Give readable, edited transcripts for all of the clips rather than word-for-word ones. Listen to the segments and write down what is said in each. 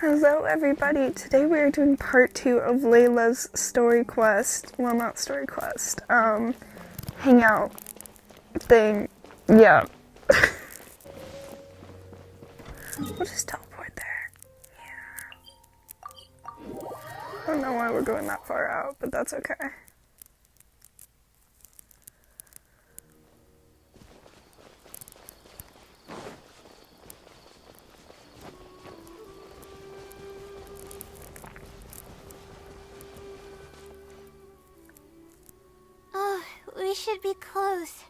Hello everybody, today we are doing part 2 of Layla's story quest, well not story quest, hangout thing, yeah. We'll just teleport there, yeah. I don't know why we're going that far out, but that's okay. Oh, we should be close.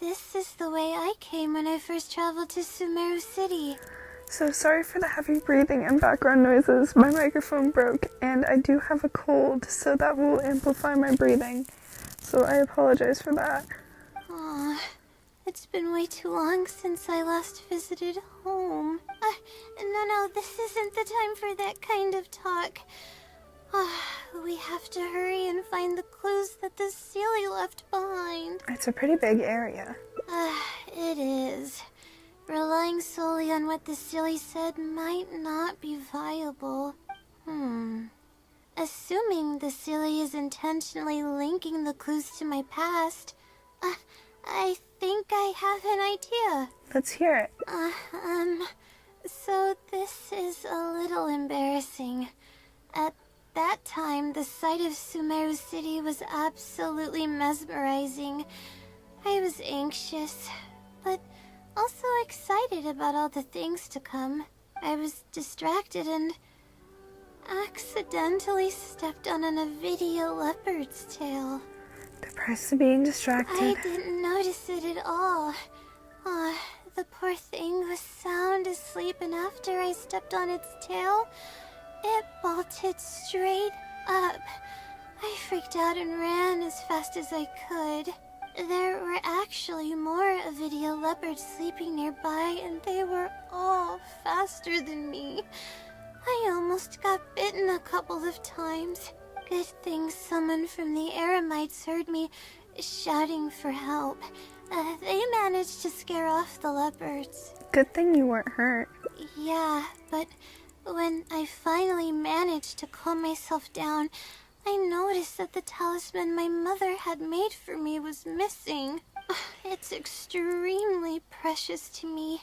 This is the way I came when I first traveled to Sumeru City. So sorry for the heavy breathing and background noises, my microphone broke and I do have a cold, so that will amplify my breathing. So I apologize for that. Aw, it's been way too long since I last visited home. No, this isn't the time for that kind of talk. We have to hurry and find the clues that the Sealy left behind. It's a pretty big area. It is. Relying solely on what the Sealy said might not be viable. Assuming the Sealy is intentionally linking the clues to my past, I think I have an idea. Let's hear it. So this is a little embarrassing. At that time, the sight of Sumeru City was absolutely mesmerizing. I was anxious, but also excited about all the things to come. I was distracted and accidentally stepped on an Avidia leopard's tail. The price of being distracted. I didn't notice it at all. The poor thing was sound asleep, and after I stepped on its tail, it bolted straight up. I freaked out and ran as fast as I could. There were actually more Avidia leopards sleeping nearby, and they were all faster than me. I almost got bitten a couple of times. Good thing someone from the Eremites heard me shouting for help. They managed to scare off the leopards. Good thing you weren't hurt. Yeah, but when I finally managed to calm myself down, I noticed that the talisman my mother had made for me was missing. It's extremely precious to me.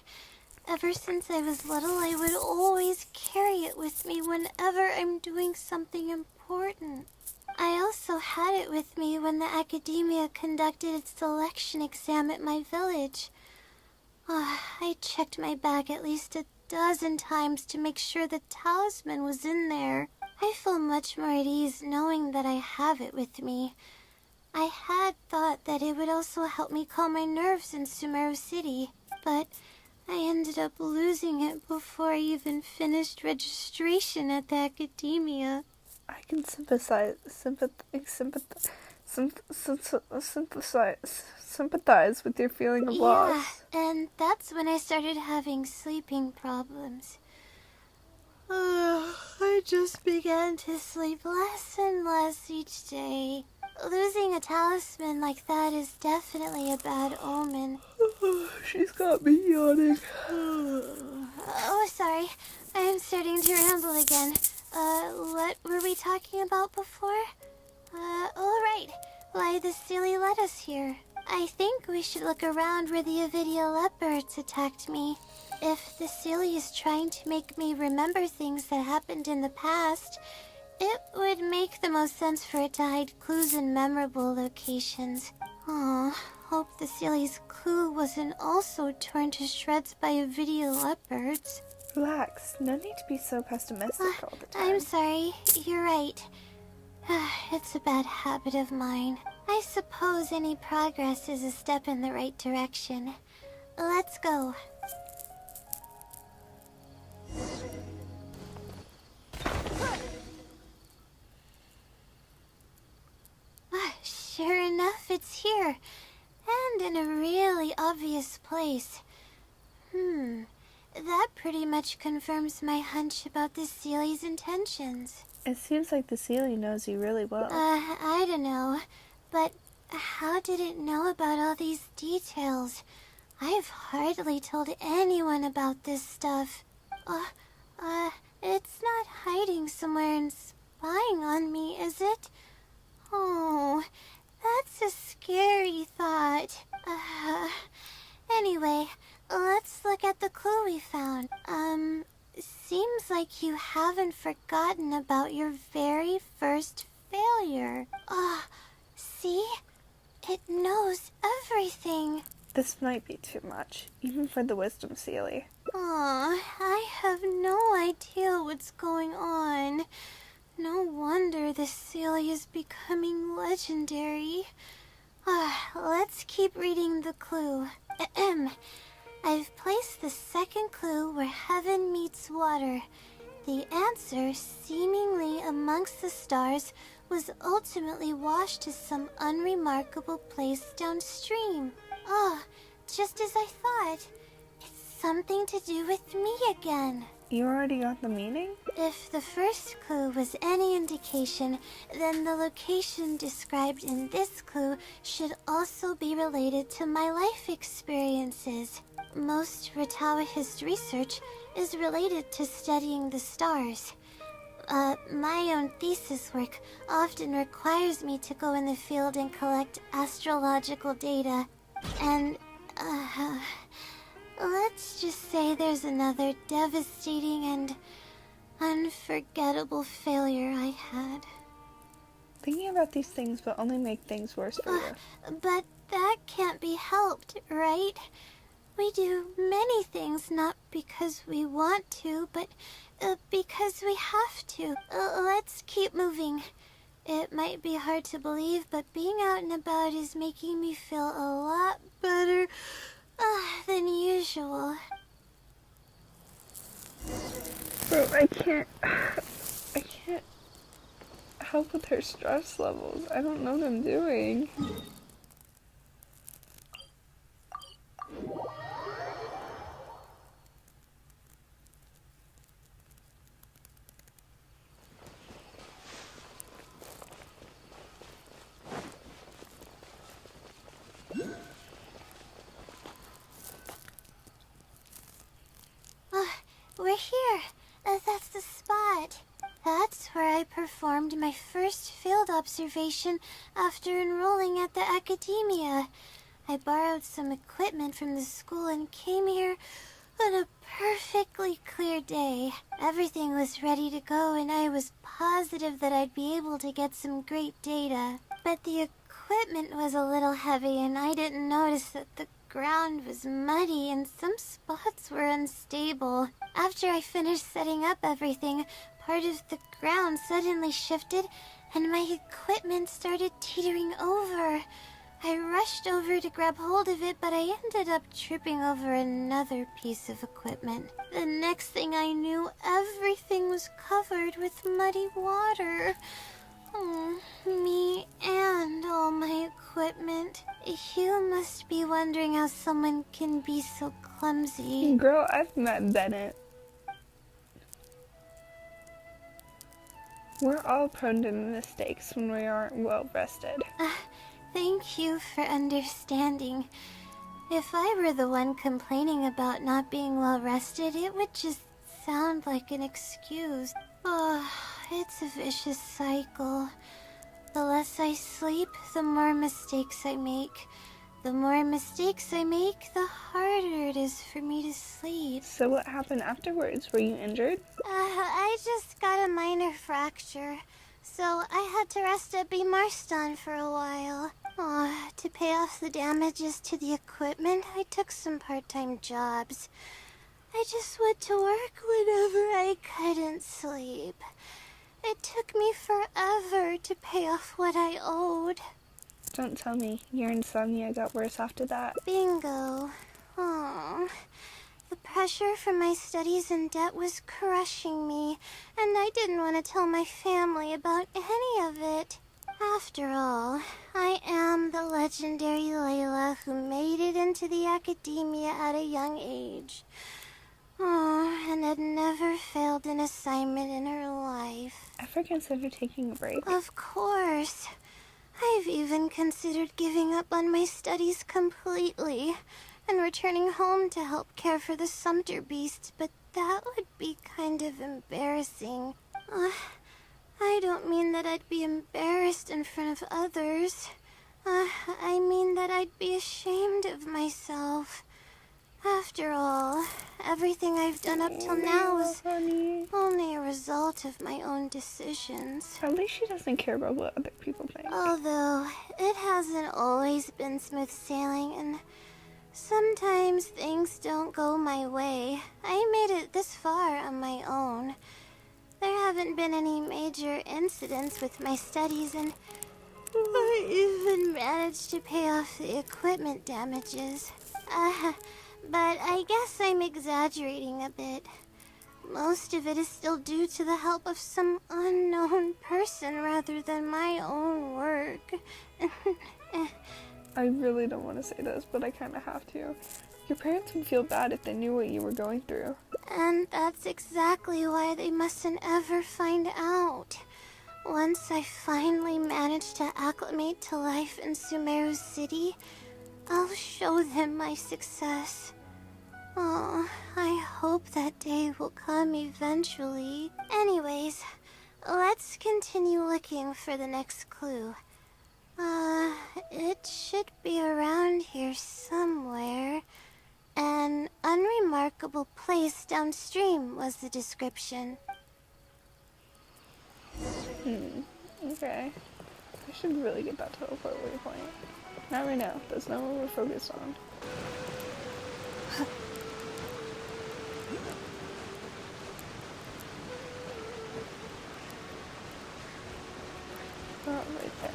Ever since I was little, I would always carry it with me whenever I'm doing something important. I also had it with me when the academia conducted its selection exam at my village. I checked my bag at least a dozen times to make sure the talisman was in there. I feel much more at ease knowing that I have it with me. I had thought that it would also help me calm my nerves in Sumeru City, but I ended up losing it before I even finished registration at the academia. I can sympathize with your feeling of loss. Yeah, and that's when I started having sleeping problems. I just began to sleep less and less each day. Losing a talisman like that is definitely a bad omen. She's got me yawning. Oh, sorry. I'm starting to ramble again. What were we talking about before? All right. Why the Sealy led us here. I think we should look around where the Avidia leopards attacked me. If the Sealy is trying to make me remember things that happened in the past, it would make the most sense for it to hide clues in memorable locations. Hope the Sealy's clue wasn't also torn to shreds by Avidia leopards. Relax. No need to be so pessimistic all the time. I'm sorry. You're right. It's a bad habit of mine. I suppose any progress is a step in the right direction. Let's go. Sure enough, it's here. And in a really obvious place. That pretty much confirms my hunch about the Sealy's intentions. It seems like the Sealy knows you really well. I don't know. But how did it know about all these details? I've hardly told anyone about this stuff. It's not hiding somewhere and spying on me, is it? Oh, that's a scary thought. Anyway, let's look at the clue we found. Seems like you haven't forgotten about your very first failure. See? It knows everything. This might be too much, even for the wisdom Sealy. I have no idea what's going on. No wonder this Sealy is becoming legendary. Let's keep reading the clue. I've placed the second clue where heaven meets water. The answer, seemingly amongst the stars, was ultimately washed to some unremarkable place downstream. Just as I thought. It's something to do with me again. You already got the meaning? If the first clue was any indication, then the location described in this clue should also be related to my life experiences. Most Ratawahist research is related to studying the stars. My own thesis work often requires me to go in the field and collect astrological data. And, let's just say there's another devastating and unforgettable failure I had. Thinking about these things will only make things worse for you. But that can't be helped, right? We do many things not because we want to, but because we have to. Let's keep moving. It might be hard to believe, but being out and about is making me feel a lot better than usual. Bro, I can't help with her stress levels. I don't know what I'm doing. We're here. That's the spot. That's where I performed my first field observation after enrolling at the academia. I borrowed some equipment from the school and came here on a perfectly clear day. Everything was ready to go and I was positive that I'd be able to get some great data. But the equipment was a little heavy and I didn't notice that the ground was muddy and some spots were unstable. After I finished setting up everything, part of the ground suddenly shifted and my equipment started teetering over. I rushed over to grab hold of it, but I ended up tripping over another piece of equipment. The next thing I knew, everything was covered with muddy water. Me and all my equipment. You must be wondering how someone can be so clumsy. Girl, I've met Bennett. We're all prone to mistakes when we aren't well rested. Thank you for understanding. If I were the one complaining about not being well rested, it would just sound like an excuse. It's a vicious cycle. The less I sleep, the more mistakes I make. The more mistakes I make, the harder it is for me to sleep. So what happened afterwards? Were you injured? I just got a minor fracture, so I had to rest at B. Marston for a while. To pay off the damages to the equipment, I took some part-time jobs. I just went to work whenever I couldn't sleep. It took me forever to pay off what I owed. Don't tell me. Your insomnia got worse after that. Bingo. The pressure from my studies and debt was crushing me, and I didn't want to tell my family about any of it. After all, I am the legendary Layla who made it into the academia at a young age. And had never failed an assignment in her life. Ever considered taking a break? Of course. I've even considered giving up on my studies completely and returning home to help care for the Sumter beast, but that would be kind of embarrassing. I don't mean that I'd be embarrassed in front of others. I mean that I'd be ashamed of myself. After all, everything I've done up till now was only a result of my own decisions. At least she doesn't care about what other people think. Although, it hasn't always been smooth sailing, and sometimes things don't go my way. I made it this far on my own. There haven't been any major incidents with my studies, and I even managed to pay off the equipment damages. But I guess I'm exaggerating a bit. Most of it is still due to the help of some unknown person rather than my own work. I really don't want to say this, but I kind of have to. Your parents would feel bad if they knew what you were going through. And that's exactly why they mustn't ever find out. Once I finally manage to acclimate to life in Sumeru City, I'll show them my success. Oh, I hope that day will come eventually. Anyways, let's continue looking for the next clue. It should be around here somewhere. An unremarkable place downstream was the description. Okay. I should really get that teleport waypoint. Not right now. That's not what we're focused on. Oh, right there.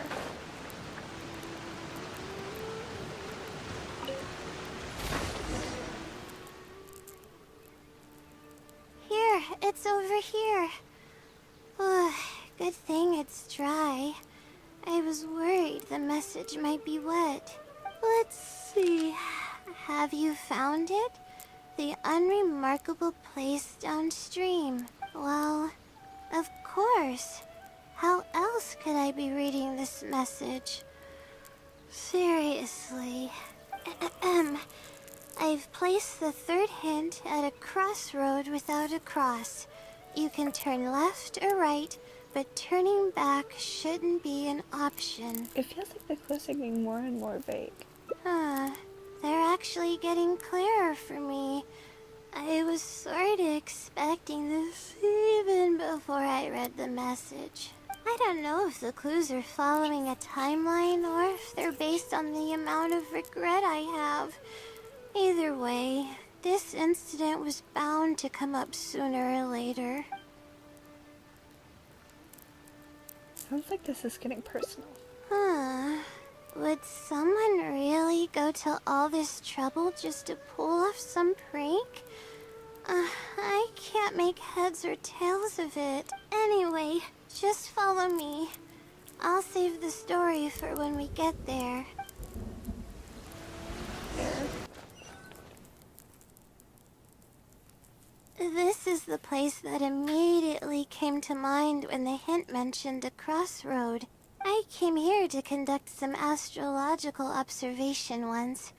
Here, it's over here. Good thing it's dry. I was worried the message might be wet. Let's see. Have you found it? The unremarkable place downstream. Well, of course. How else could I be reading this message? Seriously. I've placed the third hint at a crossroad without a cross. You can turn left or right, but turning back shouldn't be an option. It feels like the clues are getting more and more vague. They're actually getting clearer for me. I was sort of expecting this even before I read the message. I don't know if the clues are following a timeline or if they're based on the amount of regret I have. Either way, this incident was bound to come up sooner or later. Sounds like this is getting personal. Would someone really go to all this trouble just to pull off some prank? I can't make heads or tails of it. Anyway, just follow me. I'll save the story for when we get there. This is the place that immediately came to mind when the hint mentioned a crossroad. I came here to conduct some astrological observation once.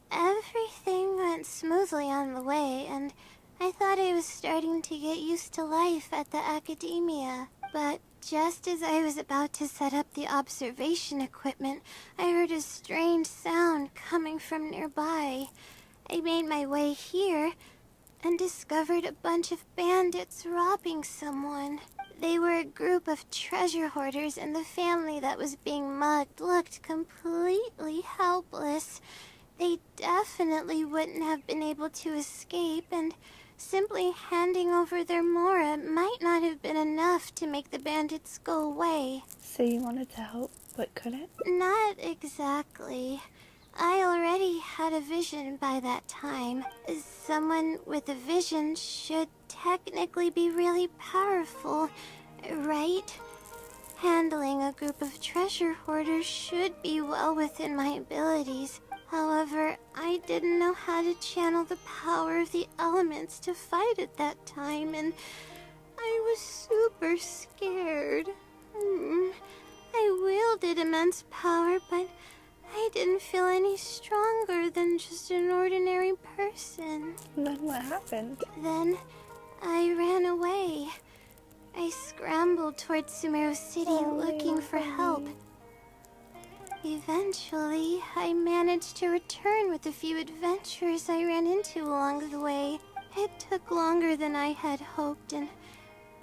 Everything went smoothly on the way, and I thought I was starting to get used to life at the academia. But just as I was about to set up the observation equipment, I heard a strange sound coming from nearby. I made my way here and discovered a bunch of bandits robbing someone. They were a group of treasure hoarders, and the family that was being mugged looked completely helpless. They definitely wouldn't have been able to escape, and simply handing over their Mora might not have been enough to make the bandits go away. So you wanted to help, but couldn't? Not exactly. I already had a vision by that time. Someone with a vision should technically be really powerful, right? Handling a group of treasure hoarders should be well within my abilities. However, I didn't know how to channel the power of the elements to fight at that time, and I was super scared. I wielded immense power, but I didn't feel any stronger than just an ordinary person. Then what happened? Then I ran away. I scrambled towards Sumeru City looking for help. Eventually, I managed to return with a few adventures I ran into along the way. It took longer than I had hoped, and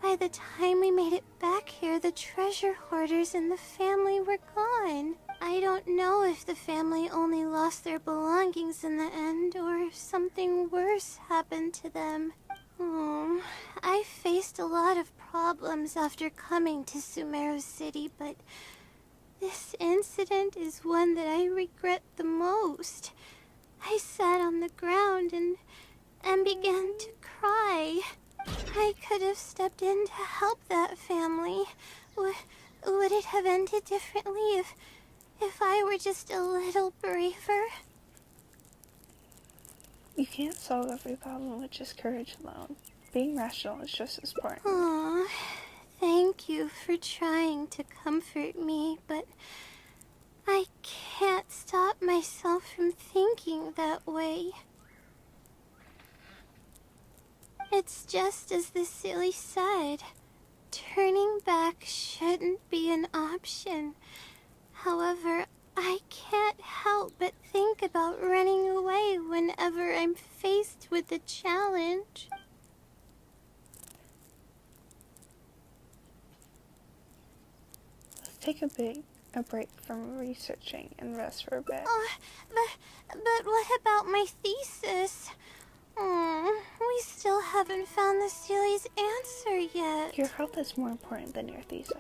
by the time we made it back here, the treasure hoarders and the family were gone. I don't know if the family only lost their belongings in the end, or if something worse happened to them. I faced a lot of problems after coming to Sumeru City, but this incident is one that I regret the most. I sat on the ground and began to cry. I could have stepped in to help that family. Would it have ended differently if I were just a little braver? You can't solve every problem with just courage alone. Being rational is just as important. Aw, thank you for trying to comfort me, but I can't stop myself from thinking that way. It's just as the silly said. Turning back shouldn't be an option. However, I can't help but think about running away whenever I'm faced with a challenge. Let's take a break from researching and rest for a bit. But what about my thesis? We still haven't found the Sealy's answer yet. Your health is more important than your thesis.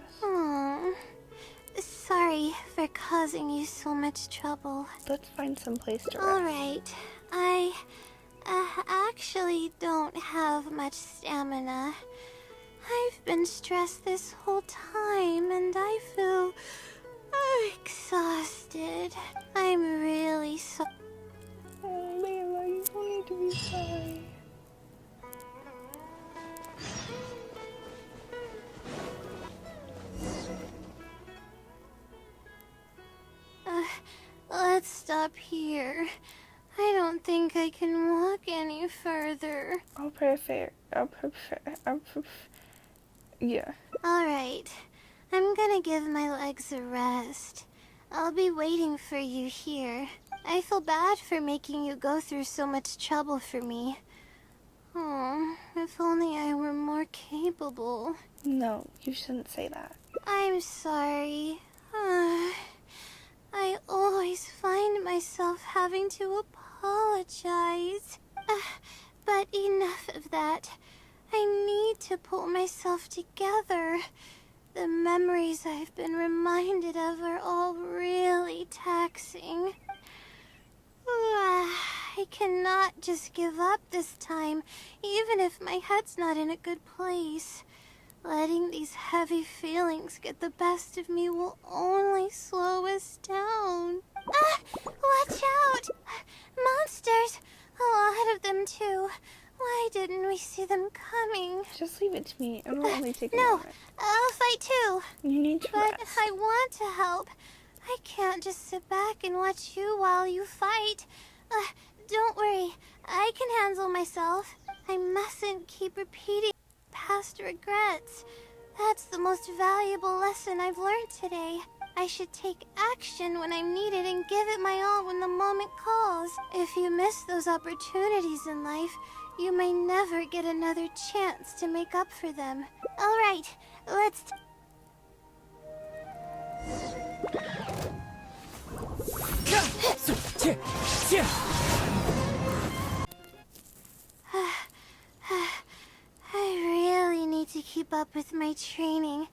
Sorry for causing you so much trouble. Let's find some place to rest. Alright, I actually don't have much stamina. I've been stressed this whole time and I feel exhausted. I'm really sorry. Oh, Layla, you don't need to be sorry. Let's stop here. I don't think I can walk any further. Yeah. Alright, I'm gonna give my legs a rest. I'll be waiting for you here. I feel bad for making you go through so much trouble for me. If only I were more capable. No, you shouldn't say that. I'm sorry. I always find myself having to apologize. But enough of that. I need to pull myself together. The memories I've been reminded of are all really taxing. I cannot just give up this time, even if my head's not in a good place. Letting these heavy feelings get the best of me will only slow us down. Watch out! Monsters! A lot of them, too. Why didn't we see them coming? Just leave it to me. It will only take a No, moment. I'll fight too. You need to But rest. I want to help. I can't just sit back and watch you while you fight. Don't worry. I can handle myself. I mustn't keep repeating past regrets. That's the most valuable lesson I've learned today. I should take action when I'm needed and give it my all when the moment calls. If you miss those opportunities in life, you may never get another chance to make up for them. All right, let's... I really need to keep up with my training.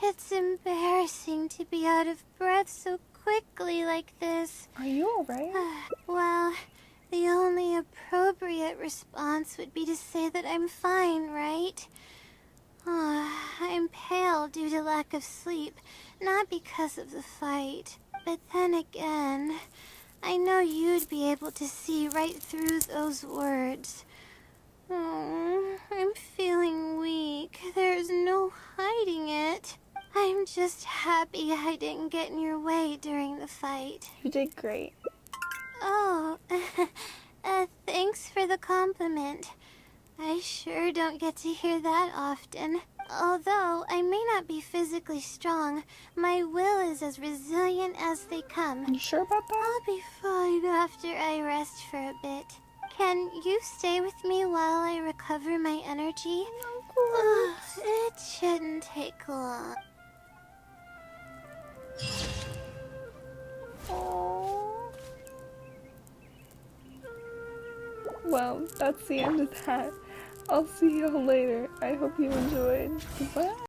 It's embarrassing to be out of breath so quickly like this. Are you alright? Well, the only appropriate response would be to say that I'm fine, right? I'm pale due to lack of sleep, not because of the fight. But then again, I know you'd be able to see right through those words. I'm feeling weak. There's no hiding it. I'm I'm just happy I didn't get in your way during the fight. You did great. Oh, thanks for the compliment. I sure don't get to hear that often. Although I may not be physically strong, my will is as resilient as they come. You sure about that? I'll be fine after I rest for a bit. Can you stay with me while I recover my energy? Of course. It shouldn't take long. Aww. Well, that's the end of that. I'll see y'all later. I hope you enjoyed. Goodbye.